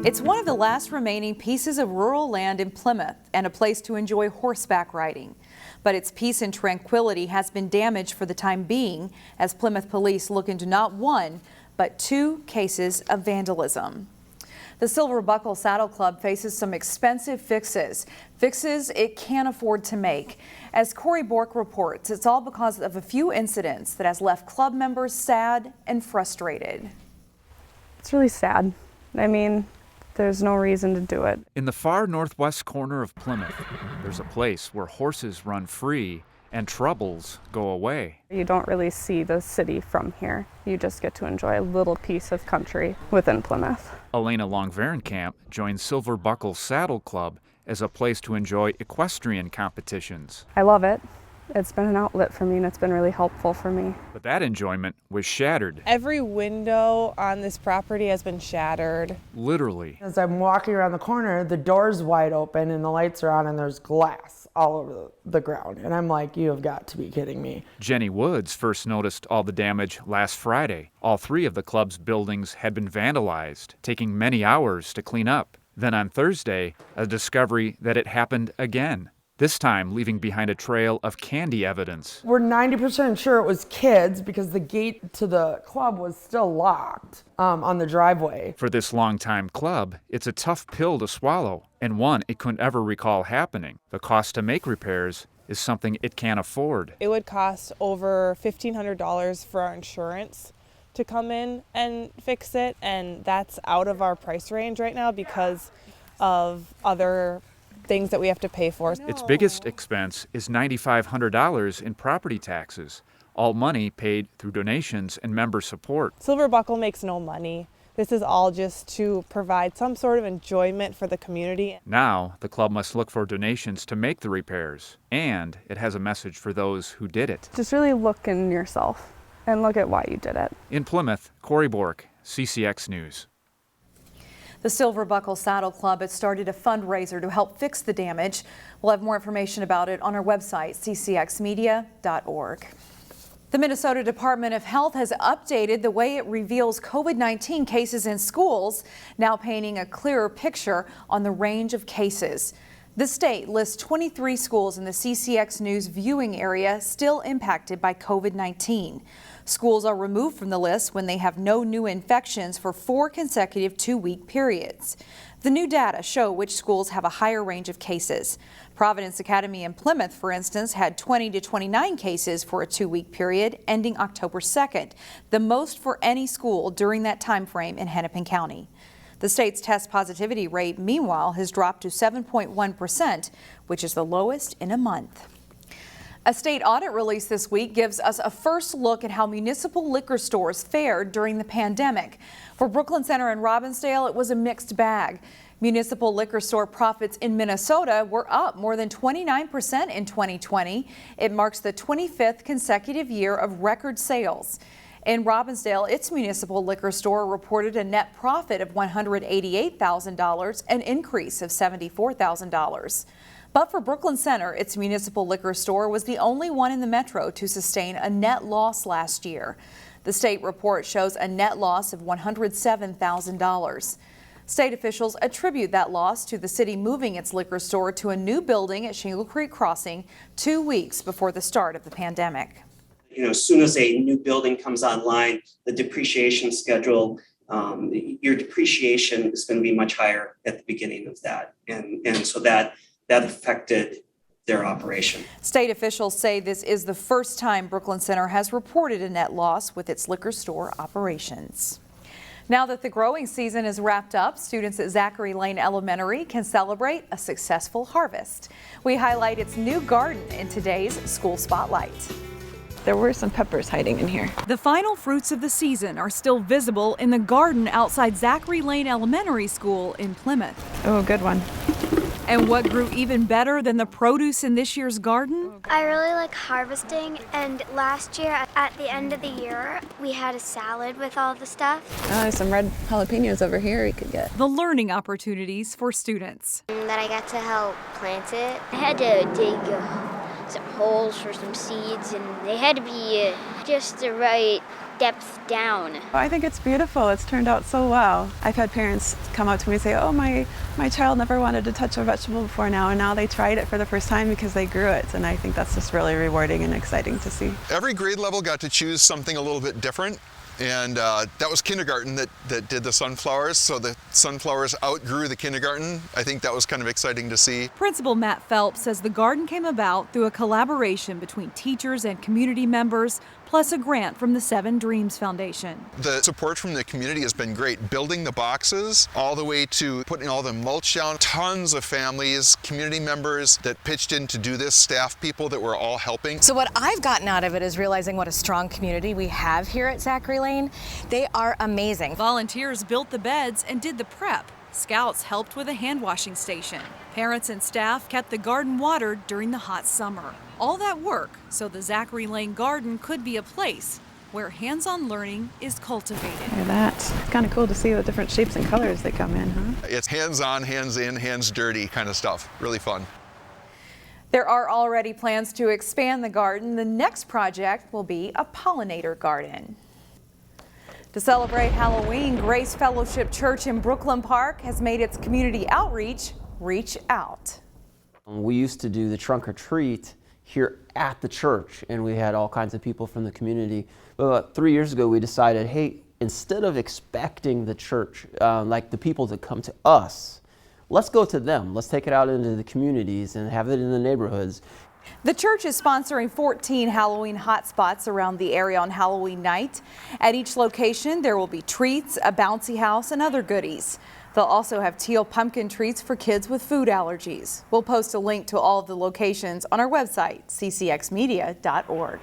It's one of the last remaining pieces of rural land in Plymouth and a place to enjoy horseback riding. But its peace and tranquility has been damaged for the time being as Plymouth police look into not one, but 2 cases of vandalism. The Silver Buckle Saddle Club faces some expensive fixes it can't afford to make. As Corey Bork reports, it's all because of a few incidents that has left club members sad and frustrated. It's really sad. I mean, there's no reason to do it. In the far northwest corner of Plymouth, there's a place where horses run free and troubles go away. You don't really see the city from here. You just get to enjoy a little piece of country within Plymouth. Elena Longverenkamp joined Silver Buckle Saddle Club as a place to enjoy equestrian competitions. I love it. It's been an outlet for me and it's been really helpful for me. But that enjoyment was shattered. Every window on this property has been shattered. Literally. As I'm walking around the corner, the door's wide open and the lights are on and there's glass all over the ground. And I'm like, you have got to be kidding me. Jenny Woods first noticed all the damage last Friday. All 3 of the club's buildings had been vandalized, taking many hours to clean up. Then on Thursday, a discovery that it happened again. This time leaving behind a trail of candy evidence. We're 90% sure it was kids because the gate to the club was still locked on the driveway. For this longtime club, it's a tough pill to swallow, and one it couldn't ever recall happening. The cost to make repairs is something it can't afford. It would cost over $1,500 for our insurance to come in and fix it, and that's out of our price range right now because of other things that we have to pay for. Its biggest expense is $9,500 in property taxes, all money paid through donations and member support. Silver Buckle makes no money. This is all just to provide some sort of enjoyment for the community. Now, the club must look for donations to make the repairs, and it has a message for those who did it. Just really look in yourself and look at why you did it. In Plymouth, Corey Bork, CCX News. The Silver Buckle Saddle Club has started a fundraiser to help fix the damage. We'll have more information about it on our website, ccxmedia.org. The Minnesota Department of Health has updated the way it reveals COVID-19 cases in schools, now painting a clearer picture on the range of cases. The state lists 23 schools in the CCX News viewing area still impacted by COVID-19. Schools are removed from the list when they have no new infections for 4 consecutive 2-week periods. The new data show which schools have a higher range of cases. Providence Academy in Plymouth, for instance, had 20 to 29 cases for a 2-week period ending October 2nd, the most for any school during that time frame in Hennepin County. The state's test positivity rate, meanwhile, has dropped to 7.1%, which is the lowest in a month. A state audit release this week gives us a first look at how municipal liquor stores fared during the pandemic. For Brooklyn Center and Robbinsdale, it was a mixed bag. Municipal liquor store profits in Minnesota were up more than 29% in 2020. It marks the 25th consecutive year of record sales. In Robbinsdale, its municipal liquor store reported a net profit of $188,000, an increase of $74,000. But for Brooklyn Center, its municipal liquor store was the only one in the metro to sustain a net loss last year. The state report shows a net loss of $107,000. State officials attribute that loss to the city moving its liquor store to a new building at Shingle Creek Crossing 2 weeks before the start of the pandemic. As soon as a new building comes online, the depreciation schedule, your depreciation is going to be much higher at the beginning of that. And so that affected their operation. State officials say this is the first time Brooklyn Center has reported a net loss with its liquor store operations. Now that the growing season is wrapped up, students at Zachary Lane Elementary can celebrate a successful harvest. We highlight its new garden in today's School Spotlight. There were some peppers hiding in here. The final fruits of the season are still visible in the garden outside Zachary Lane Elementary School in Plymouth. Oh, good one. And what grew even better than the produce in this year's garden? I really like harvesting, and last year at the end of the year we had a salad with all the stuff. There's some red jalapenos over here we could get. The learning opportunities for students. That I got to help plant it. I had to dig some holes for some seeds, and they had to be just the right depth down. I think it's beautiful. It's turned out so well. I've had parents come up to me and say, oh, my child never wanted to touch a vegetable before now, and now they tried it for the first time because they grew it. And I think that's just really rewarding and exciting to see. Every grade level got to choose something a little bit different. And that was kindergarten that did the sunflowers. So the sunflowers outgrew the kindergarten. I think that was kind of exciting to see. Principal Matt Phelps says the garden came about through a collaboration between teachers and community members, plus a grant from the Seven Dreams Foundation. The support from the community has been great. Building the boxes all the way to putting all the mulch down. Tons of families, community members that pitched in to do this, staff people that were all helping. So what I've gotten out of it is realizing what a strong community we have here at Zachary Lane. They are amazing. Volunteers built the beds and did the prep. Scouts helped with a hand washing station. Parents and staff kept the garden watered during the hot summer. All that work so the Zachary Lane garden could be a place where hands-on learning is cultivated. Look at that. It's kind of cool to see the different shapes and colors that come in, huh? It's hands-on, hands in, hands dirty kind of stuff. Really fun. There are already plans to expand the garden. The next project will be a pollinator garden. To celebrate Halloween, Grace Fellowship Church in Brooklyn Park has made its community outreach reach out. We used to do the trunk or treat here at the church, and we had all kinds of people from the community. But about 3 years ago, we decided, hey, instead of expecting the church, like the people to come to us, let's go to them. Let's take it out into the communities and have it in the neighborhoods. The church is sponsoring 14 Halloween hotspots around the area on Halloween night. At each location, there will be treats, a bouncy house, and other goodies. They'll also have teal pumpkin treats for kids with food allergies. We'll post a link to all of the locations on our website, ccxmedia.org.